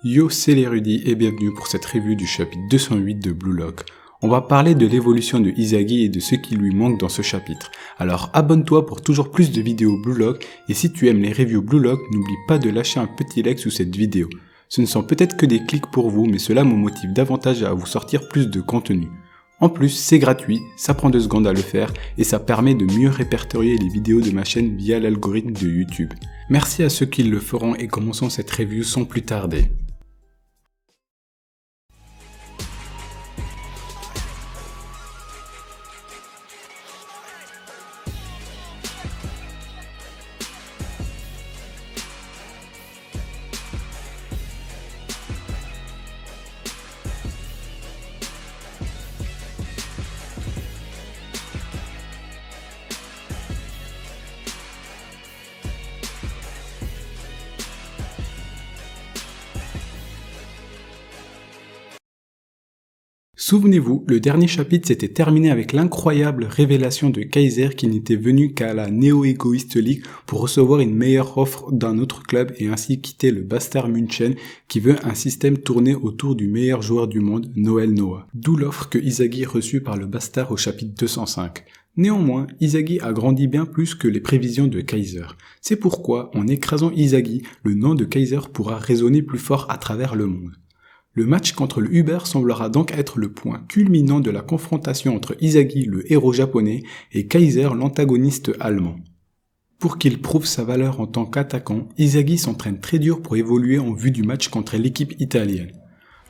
Yo, c'est l'érudit et bienvenue pour cette review du chapitre 208 de Blue Lock. On va parler de l'évolution de Izagi et de ce qui lui manque dans ce chapitre. Alors abonne-toi pour toujours plus de vidéos Blue Lock et si tu aimes les reviews Blue Lock, n'oublie pas de lâcher un petit like sous cette vidéo. Ce ne sont peut-être que des clics pour vous, mais cela me motive davantage à vous sortir plus de contenu. En plus, c'est gratuit, ça prend 2 secondes à le faire et ça permet de mieux répertorier les vidéos de ma chaîne via l'algorithme de YouTube. Merci à ceux qui le feront et commençons cette review sans plus tarder. Souvenez-vous, le dernier chapitre s'était terminé avec l'incroyable révélation de Kaiser qui n'était venu qu'à la Neo Egoist League pour recevoir une meilleure offre d'un autre club et ainsi quitter le Bayern München qui veut un système tourné autour du meilleur joueur du monde, Noel Noah. D'où l'offre que Izagi reçut par le Bayern au chapitre 205. Néanmoins, Izagi a grandi bien plus que les prévisions de Kaiser. C'est pourquoi, en écrasant Izagi, le nom de Kaiser pourra résonner plus fort à travers le monde. Le match contre le Uber semblera donc être le point culminant de la confrontation entre Izagi, le héros japonais, et Kaiser, l'antagoniste allemand. Pour qu'il prouve sa valeur en tant qu'attaquant, Izagi s'entraîne très dur pour évoluer en vue du match contre l'équipe italienne.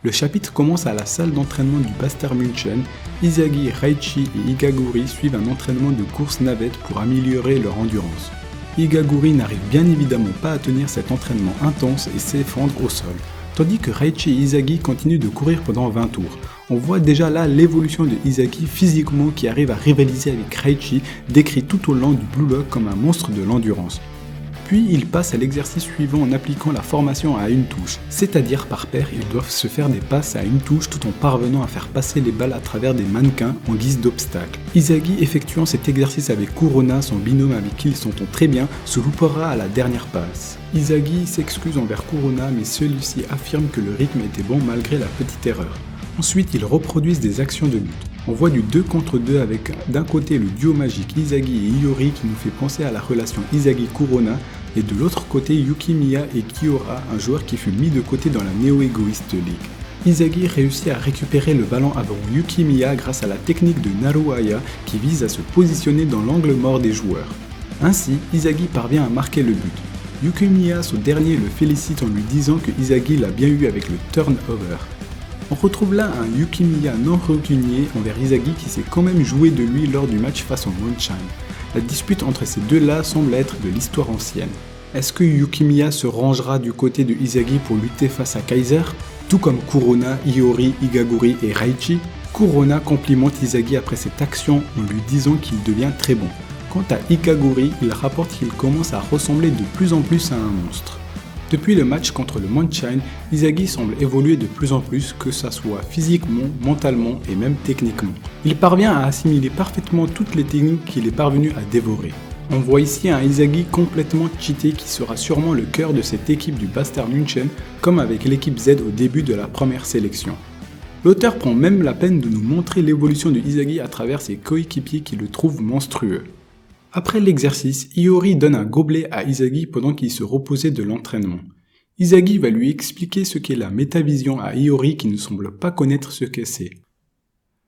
Le chapitre commence à la salle d'entraînement du Bayern München. Izagi, Raichi et Igaguri suivent un entraînement de course navette pour améliorer leur endurance. Igaguri n'arrive bien évidemment pas à tenir cet entraînement intense et s'effondre au sol. Tandis que Raichi et Izagi continuent de courir pendant 20 tours. On voit déjà là l'évolution de Izagi physiquement qui arrive à rivaliser avec Raichi, décrit tout au long du Blue Lock comme un monstre de l'endurance. Puis il passe à l'exercice suivant en appliquant la formation à une touche, c'est-à-dire par paire ils doivent se faire des passes à une touche tout en parvenant à faire passer les balles à travers des mannequins en guise d'obstacle. Izagi effectuant cet exercice avec Kurona, son binôme avec qui il s'entend très bien, se loupera à la dernière passe. Izagi s'excuse envers Kurona mais celui-ci affirme que le rythme était bon malgré la petite erreur. Ensuite ils reproduisent des actions de lutte. On voit du 2 contre 2 avec d'un côté le duo magique Izagi et Iori qui nous fait penser à la relation Izagi-Kurona et de l'autre côté Yukimiya et Kiora, un joueur qui fut mis de côté dans la Neo Egoist League. Izagi réussit à récupérer le ballon avant Yukimiya grâce à la technique de Naruhaya qui vise à se positionner dans l'angle mort des joueurs. Ainsi, Izagi parvient à marquer le but. Yukimiya, son dernier, le félicite en lui disant que Izagi l'a bien eu avec le turnover. On retrouve là un Yukimiya non rancunier envers Izagi qui s'est quand même joué de lui lors du match face au München. La dispute entre ces deux-là semble être de l'histoire ancienne. Est-ce que Yukimiya se rangera du côté de Izagi pour lutter face à Kaiser? Tout comme Kurona, Iori, Igaguri et Raichi, Kurona complimente Izagi après cette action en lui disant qu'il devient très bon. Quant à Igaguri, il rapporte qu'il commence à ressembler de plus en plus à un monstre. Depuis le match contre le München, Izagi semble évoluer de plus en plus, que ça soit physiquement, mentalement et même techniquement. Il parvient à assimiler parfaitement toutes les techniques qu'il est parvenu à dévorer. On voit ici un Izagi complètement cheaté qui sera sûrement le cœur de cette équipe du Bayern München, comme avec l'équipe Z au début de la première sélection. L'auteur prend même la peine de nous montrer l'évolution de Izagi à travers ses coéquipiers qui le trouvent monstrueux. Après l'exercice, Iori donne un gobelet à Izagi pendant qu'il se reposait de l'entraînement. Izagi va lui expliquer ce qu'est la métavision à Iori qui ne semble pas connaître ce que c'est.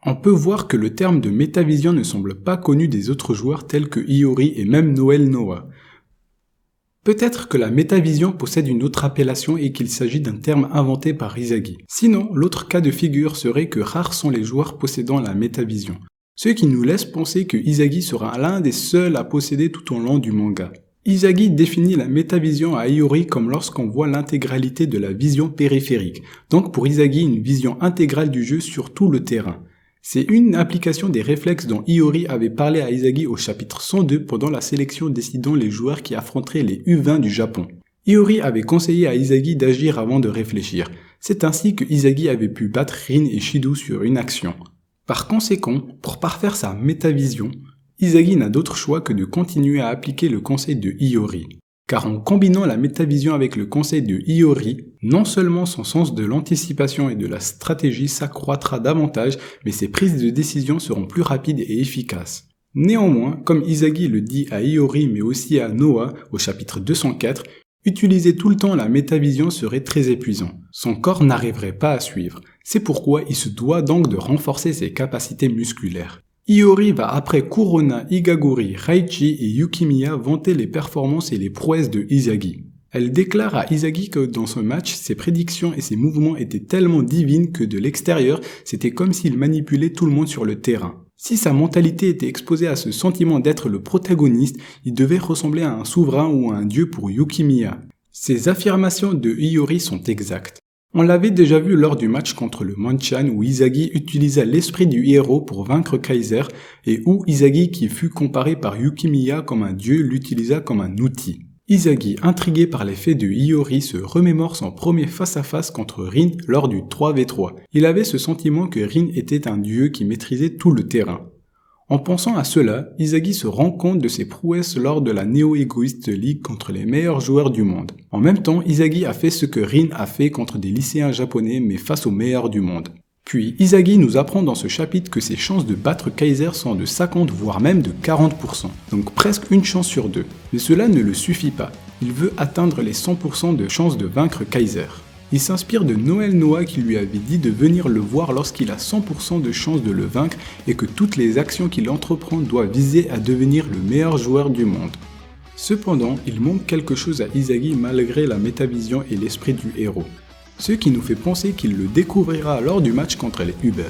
On peut voir que le terme de métavision ne semble pas connu des autres joueurs tels que Iori et même Noel Noah. Peut-être que la métavision possède une autre appellation et qu'il s'agit d'un terme inventé par Izagi. Sinon, l'autre cas de figure serait que rares sont les joueurs possédant la métavision. Ce qui nous laisse penser que Izagi sera l'un des seuls à posséder tout au long du manga. Izagi définit la métavision à Iori comme lorsqu'on voit l'intégralité de la vision périphérique, donc pour Izagi une vision intégrale du jeu sur tout le terrain. C'est une application des réflexes dont Iori avait parlé à Izagi au chapitre 102 pendant la sélection décidant les joueurs qui affronteraient les U20 du Japon. Iori avait conseillé à Izagi d'agir avant de réfléchir. C'est ainsi que Izagi avait pu battre Rin et Shido sur une action. Par conséquent, pour parfaire sa métavision, Izagi n'a d'autre choix que de continuer à appliquer le conseil de Iori. Car en combinant la métavision avec le conseil de Iori, non seulement son sens de l'anticipation et de la stratégie s'accroîtra davantage, mais ses prises de décision seront plus rapides et efficaces. Néanmoins, comme Izagi le dit à Iori mais aussi à Noah au chapitre 204, utiliser tout le temps la métavision serait très épuisant. Son corps n'arriverait pas à suivre. C'est pourquoi il se doit donc de renforcer ses capacités musculaires. Iori va après Kurona, Igaguri, Raichi et Yukimiya vanter les performances et les prouesses de Izagi. Elle déclare à Izagi que dans ce match, ses prédictions et ses mouvements étaient tellement divines que de l'extérieur, c'était comme s'il manipulait tout le monde sur le terrain. Si sa mentalité était exposée à ce sentiment d'être le protagoniste, il devait ressembler à un souverain ou à un dieu pour Yukimiya. Ces affirmations de Iori sont exactes. On l'avait déjà vu lors du match contre le Monchan où Izagi utilisa l'esprit du héros pour vaincre Kaiser et où Izagi, qui fut comparé par Yukimiya comme un dieu, l'utilisa comme un outil. Izagi, intrigué par les faits de Iori, se remémore son premier face-à-face contre Rin lors du 3v3. Il avait ce sentiment que Rin était un dieu qui maîtrisait tout le terrain. En pensant à cela, Izagi se rend compte de ses prouesses lors de la Neo Egoist League contre les meilleurs joueurs du monde. En même temps, Izagi a fait ce que Rin a fait contre des lycéens japonais mais face aux meilleurs du monde. Puis, Izagi nous apprend dans ce chapitre que ses chances de battre Kaiser sont de 50 voire même de 40%, donc presque une chance sur deux. Mais cela ne le suffit pas. Il veut atteindre les 100% de chances de vaincre Kaiser. Il s'inspire de Noël Noah qui lui avait dit de venir le voir lorsqu'il a 100% de chances de le vaincre et que toutes les actions qu'il entreprend doivent viser à devenir le meilleur joueur du monde. Cependant, il manque quelque chose à Izagi malgré la métavision et l'esprit du héros. Ce qui nous fait penser qu'il le découvrira lors du match contre les Uber.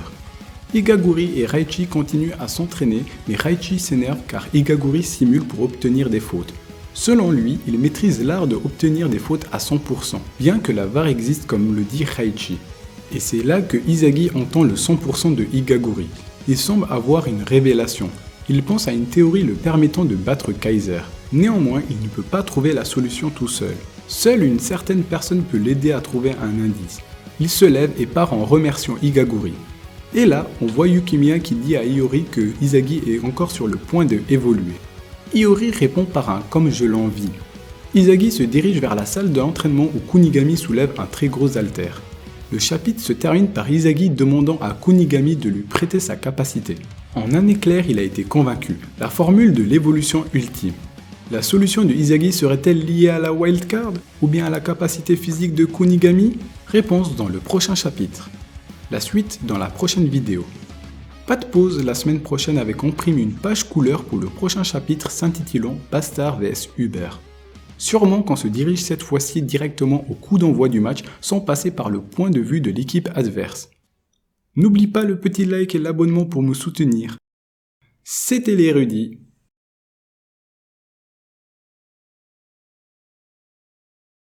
Igaguri et Raichi continuent à s'entraîner, mais Raichi s'énerve car Igaguri simule pour obtenir des fautes. Selon lui, il maîtrise l'art d'obtenir des fautes à 100%, bien que la VAR existe comme le dit Raichi. Et c'est là que Izagi entend le 100% de Igaguri. Il semble avoir une révélation. Il pense à une théorie le permettant de battre Kaiser. Néanmoins, il ne peut pas trouver la solution tout seul. Seule une certaine personne peut l'aider à trouver un indice. Il se lève et part en remerciant Igaguri. Et là, on voit Yukimiya qui dit à Iori que Izagi est encore sur le point de évoluer. Iori répond par un « comme je l'envie ». Izagi se dirige vers la salle d'entraînement où Kunigami soulève un très gros haltère. Le chapitre se termine par Izagi demandant à Kunigami de lui prêter sa capacité. En un éclair, il a été convaincu. La formule de l'évolution ultime. La solution de Izagi serait-elle liée à la wildcard ou bien à la capacité physique de Kunigami? Réponse dans le prochain chapitre. La suite dans la prochaine vidéo. Pas de pause la semaine prochaine avec en prime une page couleur pour le prochain chapitre s'intitulant Bastard vs Uber. Sûrement qu'on se dirige cette fois-ci directement au coup d'envoi du match sans passer par le point de vue de l'équipe adverse. N'oublie pas le petit like et l'abonnement pour me soutenir. C'était l'érudit.